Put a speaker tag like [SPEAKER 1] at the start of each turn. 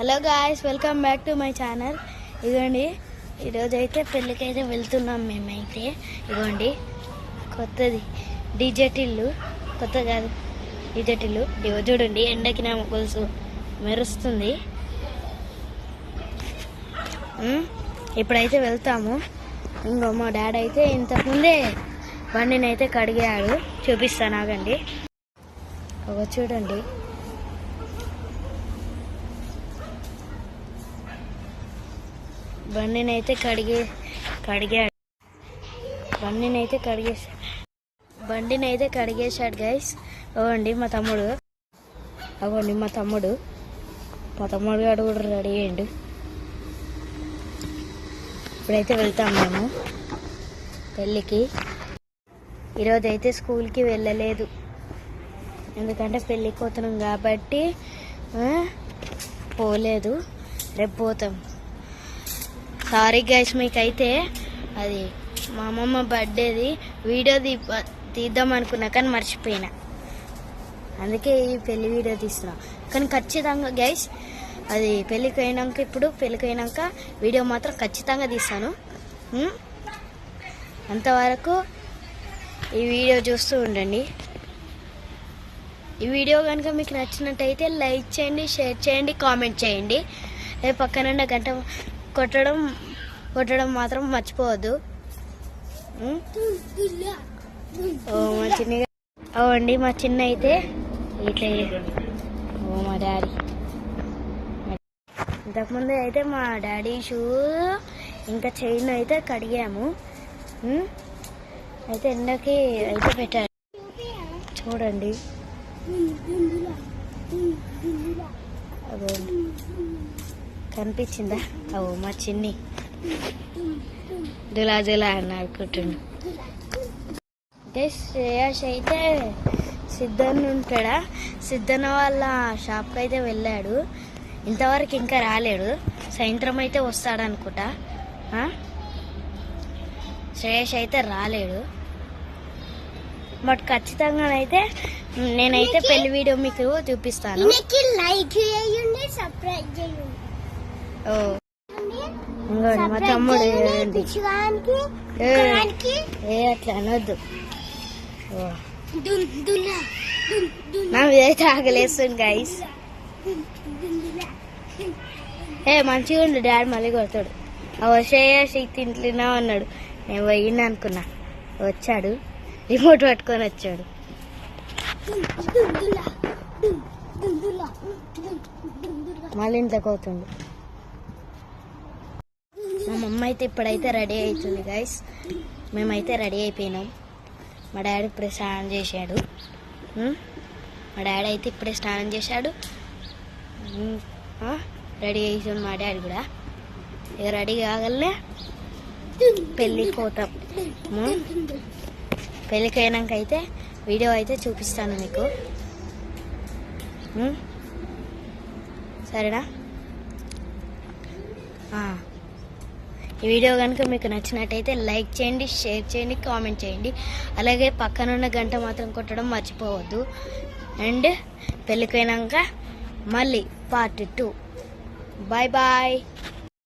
[SPEAKER 1] Hello guys, welcome back to my channel. ఇదిగోండి, ఈరోజు అయితే పెళ్ళికైతే వెళ్తున్నాం మేమైతే. ఇదిగోండి కొత్తది డిజెట్ ఇల్లు, కొత్త కాదు డిజెట్ ఇల్లు. ఇగో చూడండి, ఎండకి నా గొలుసు మెరుస్తుంది. ఇప్పుడైతే వెళ్తాము. ఇంకో మా డాడీ అయితే ఇంతకుముందే బండిని అయితే కడిగాడు, చూపిస్తాను ఆగండి. ఒక చూడండి, బండిని అయితే కడిగేశాడు గైస్. అవ్వండి మా తమ్ముడు గారు కూడా రెడీ అయ్యిండు. ఇప్పుడైతే వెళ్తాం మేము పెళ్ళికి. ఈరోజు అయితే స్కూల్కి వెళ్ళలేదు, ఎందుకంటే పెళ్ళికి పోతున్నాం కాబట్టి పోలేదు. రేపు పోతాం. సారీ గైస్, మీకైతే అది మా అమ్మమ్మ బర్త్డేది వీడియో తీద్దాం అనుకున్నా కానీ మర్చిపోయినా, అందుకే ఈ పెళ్లి వీడియో తీస్తున్నా. కానీ ఖచ్చితంగా గైస్, అది పెళ్ళికి అయినాక వీడియో మాత్రం ఖచ్చితంగా తీస్తాను. అంతవరకు ఈ వీడియో చూస్తూ ఉండండి. ఈ వీడియో కనుక మీకు నచ్చినట్టయితే లైక్ చేయండి, షేర్ చేయండి, కామెంట్ చేయండి. పక్కన గంట కొట్టడం మాత్రం మర్చిపోవద్దు. అవండి మా చిన్న అయితే ఇట్లా. మా డాడీ ఇంతకుముందు అయితే మా డాడీ షూ ఇంకా చైన్ అయితే కడిగాము. అయితే ఎండకి అయితే పెట్టాడు, చూడండి. కనిపించిందా? మా చిన్ని దులా అని అనుకుంటుండు. శ్రేయాష్ అయితే సిద్ధన్న ఉంటాడా, సిద్ధన్న వాళ్ళ షాప్కి అయితే వెళ్ళాడు. ఇంతవరకు ఇంకా రాలేడు, సాయంత్రం అయితే వస్తాడు అనుకుంటా. శ్రేయాష్ అయితే రాలేడు, బట్ ఖచ్చితంగా అయితే నేనైతే పెళ్లి వీడియో మీకు చూపిస్తాను. మా తమ్ముడు అట్లా అనొద్దు, నాకైతే ఆగలేస్తుంది గైస్. మంచిగా ఉండు, డాడీ మళ్ళీ కొడతాడు. శ్రేయస్ తింటున్నా అన్నాడు, నేను పోయినా అనుకున్నా. వచ్చాడు, రిమోట్ పట్టుకొని వచ్చాడు. మళ్ళీ ఇంట్లోకి అవుతుంది. మా మమ్మ అయితే ఇప్పుడైతే రెడీ అవుతుంది గైస్. మేమైతే రెడీ అయిపోయినాం. మా డాడీ ఇప్పుడే స్నానం చేశాడు. రెడీ అవుతుంది మా డాడీ కూడా. ఇక రెడీ కాగలనే పెళ్ళికి పోతాం. పెళ్ళికి అయినాక అయితే వీడియో అయితే చూపిస్తాను మీకు, సరేనా? ఈ వీడియో కనుక మీకు నచ్చినట్టయితే లైక్ చేయండి, షేర్ చేయండి, కామెంట్ చేయండి. అలాగే పక్కనున్న గంట మాత్రం కొట్టడం మర్చిపోవద్దు. అండ్ పెళ్ళికి అయినాక మళ్ళీ పార్ట్ 2. Bye bye.